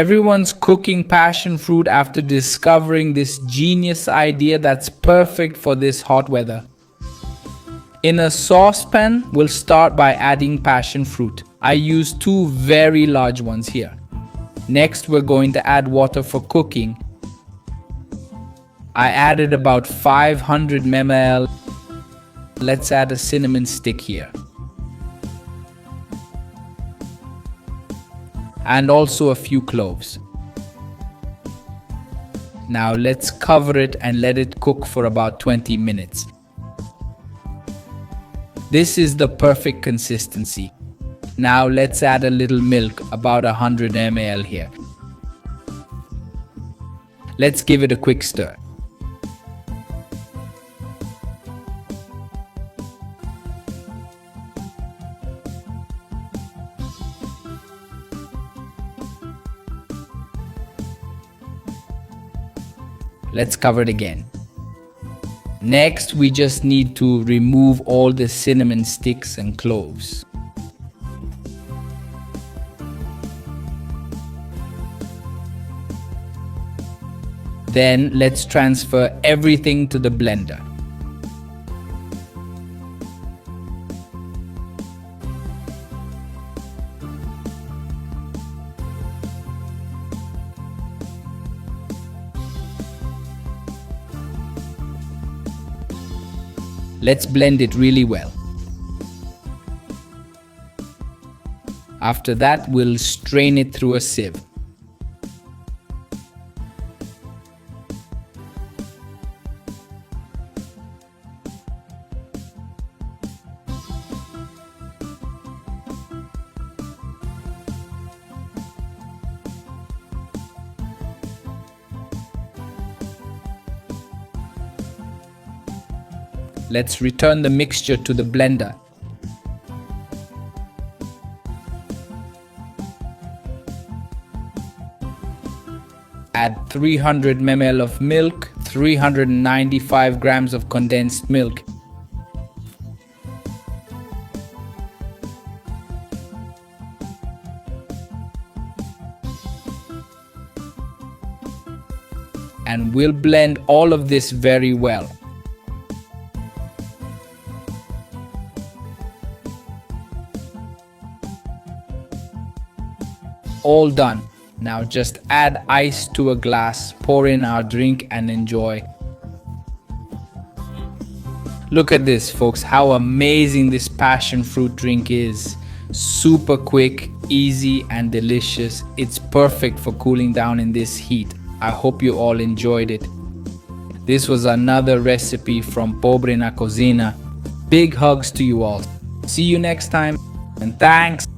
Everyone's cooking passion fruit after discovering this genius idea that's perfect for this hot weather. In a saucepan, we'll start by adding passion fruit. I use 2 very large ones here. Next, we're going to add water for cooking. I added about 500 ml. Let's add a cinnamon stick here. And also a few cloves. Now let's cover it and let it cook for about 20 minutes. This is the perfect consistency. Now let's add a little milk, about 100 ml here. Let's give it a quick stir. Let's cover it again. Next, we just need to remove all the cinnamon sticks and cloves. Then let's transfer everything to the blender. Let's blend it really well. After that, we'll strain it through a sieve. Let's return the mixture to the blender. Add 300 ml of milk, 395 grams of condensed milk. And we'll blend all of this very well. All done. Now just add ice to a glass, pour in our drink and enjoy. Look at this, folks, how amazing this passion fruit drink is. Super quick, easy and delicious. It's perfect for cooling down in this heat. I hope you all enjoyed it. This was another recipe from Pobre na Cocina. Big hugs to you all. See you next time and thanks.